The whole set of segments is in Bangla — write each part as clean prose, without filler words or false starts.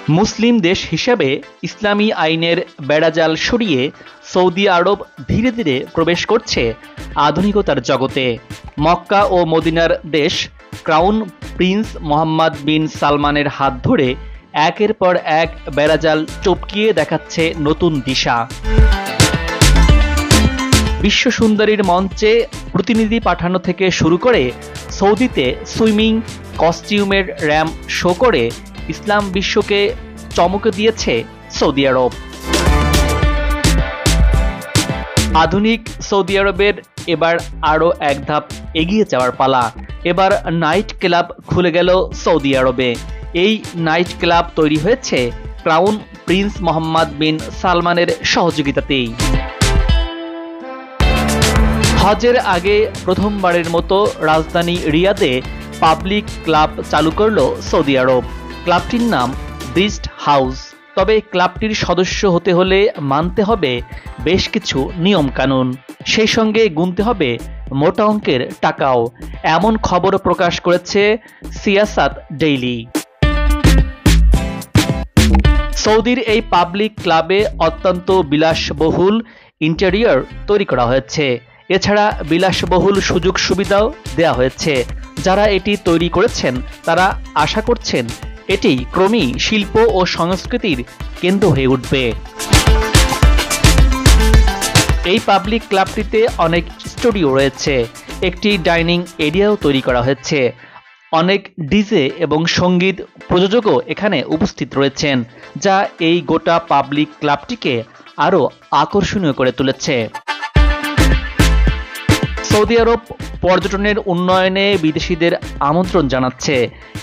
মুসলিম দেশ হিসেবে ইসলামী আইনের বেড়াজাল সরিয়ে সৌদি আরব ধীরে ধীরে প্রবেশ করছে আধুনিকতার জগতে। মক্কা ও মদিনার দেশ ক্রাউন প্রিন্স মোহাম্মদ বিন সালমানের হাত ধরে একের পর এক বেড়াজাল টপকিয়ে দেখাচ্ছে নতুন দিশা। বিশ্ব সুন্দরীর মঞ্চে প্রতিনিধি পাঠানো থেকে শুরু করে সৌদিতে সুইমিং কস্টিউমের র্যাম্প শো করে ইসলাম বিশ্বকে চমকে দিয়েছে সৌদি আরব। আধুনিক সৌদি আরবের এবার আরও এক ধাপ এগিয়ে যাওয়ার পালা। এবার নাইট ক্লাব খুলে গেল সৌদি আরবে। এই নাইট ক্লাব তৈরি হয়েছে ক্রাউন প্রিন্স মোহাম্মদ বিন সালমানের সহযোগিতাতেই। হজের আগে প্রথমবারের মতো রাজধানী রিয়াদে পাবলিক ক্লাব চালু করল সৌদি আরব। ক্লাবটির নাম বিস্ট হাউস। তবে ক্লাবটির সদস্য হতে হলে মানতে হবে বেশ কিছু নিয়ম কানুন, সেই সঙ্গে গুনতে হবে মোটা অঙ্কের টাকাও, এমন খবর প্রকাশ করেছে সিয়াসাত ডেইলি। সৌদির এই পাবলিক ক্লাবে অত্যন্ত বিলাসবহুল ইন্টেরিয়র তৈরি করা হয়েছে। এছাড়া বিলাসবহুল সুযোগ সুবিধাও দেওয়া হয়েছে। যারা এটি তৈরি করেছেন তারা আশা করছেন এটি ক্রমেই শিল্প ও সংস্কৃতির কেন্দ্র হয়ে উঠবে। এই পাবলিক ক্লাবটিতে অনেক স্টুডিও রয়েছে, একটি ডাইনিং এরিয়াও তৈরি করা হয়েছে। অনেক ডিজে এবং সঙ্গীত প্রযোজকও এখানে উপস্থিত রয়েছেন, যা এই গোটা পাবলিক ক্লাবটিকে আরও আকর্ষণীয় করে তুলেছে। সৌদি আরব পর্যটনের উন্নয়নে বিদেশিদের আমন্ত্রণ জানাচ্ছে।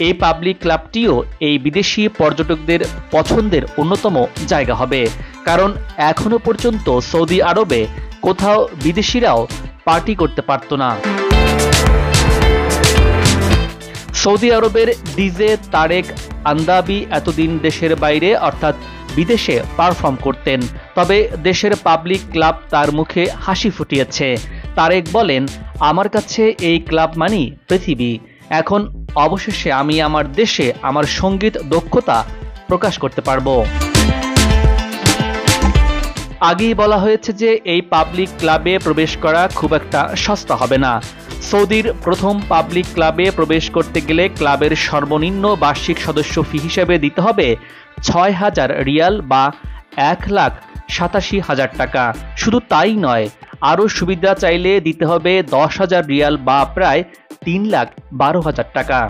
এই পাবলিক ক্লাবটিও এই বিদেশি পর্যটকদের পছন্দের অন্যতম জায়গা হবে, কারণ এখনো পর্যন্ত সৌদি আরবে কোথাও বিদেশিরাও পার্টি করতে পারত না। সৌদি আরবের ডিজে তারেক আন্দাবি এতদিন দেশের বাইরে অর্থাৎ বিদেশে পারফর্ম করতেন, তবে দেশের পাবলিক ক্লাব তার মুখে হাসি ফুটিয়েছে। তারেক বলেন, আমার কাছে এই ক্লাব মানেই পৃথিবী। এখন অবশেষে আমি আমার দেশে আমার সঙ্গীত দক্ষতা প্রকাশ করতে পারবো। আগেই বলা হয়েছে যে এই পাবলিক ক্লাবে প্রবেশ করা খুব একটা সস্তা হবে না। সৌদির প্রথম পাবলিক ক্লাবে প্রবেশ করতে গেলে ক্লাবের সর্বনিম্ন বার্ষিক সদস্য ফি হিসেবে দিতে হবে ৬,০০০ রিয়াল বা ১,৮৭,০০০ টাকা। শুধু তাই নয়, আরও সুবিধা চাইলে দিতে হবে ১০,০০০ রিয়াল বা প্রায় ৩,১২,০০০ টাকা।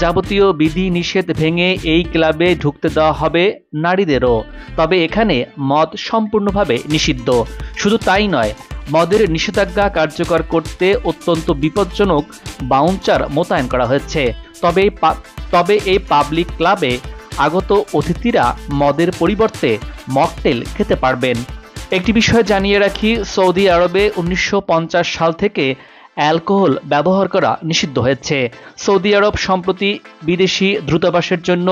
যাবতীয় বিধি নিষেধ ভেঙে এই ক্লাবে ঢুকতে দেওয়া হবে নারীদেরও। তবে এখানে মদ সম্পূর্ণভাবে নিষিদ্ধ। শুধু তাই নয়, মদের নিষেধাজ্ঞা কার্যকর করতে অত্যন্ত বিপজ্জনক বাউন্সার মোতায়েন করা হয়েছে। তবে এই পাবলিক ক্লাবে আগত অতিথিরা মদের পরিবর্তে মকটেল খেতে পারবেন। একটি বিষয় জানিয়ে রাখি, সৌদি আরবে ১৯৫০ সাল থেকে অ্যালকোহল ব্যবহার করা নিষিদ্ধ হয়েছে। সৌদি আরব সম্প্রতি বিদেশি দূতাবাসের জন্য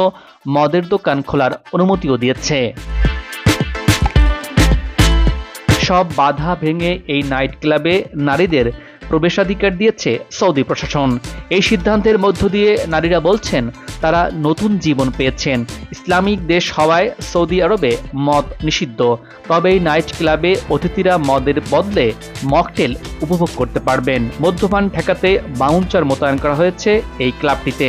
মদের দোকান খোলার অনুমতিও দিয়েছে। সব বাধা ভেঙে এই নাইট ক্লাবে নারীদের প্রবেশাধিকার দিয়েছে সৌদি প্রশাসন। এই সিদ্ধান্তের মধ্য দিয়ে নারীরা বলছেন তারা নতুন জীবন পেয়েছেন। ইসলামিক দেশ হওয়ায় সৌদি আরবে মদ নিষিদ্ধ, তবে এই নাইট ক্লাবে অতিথিরা মদের বদলে মকটেল উপভোগ করতে পারবেন। মদ্যপান ঠেকাতে বাউন্সার মোতায়েন করা হয়েছে এই ক্লাবটিতে।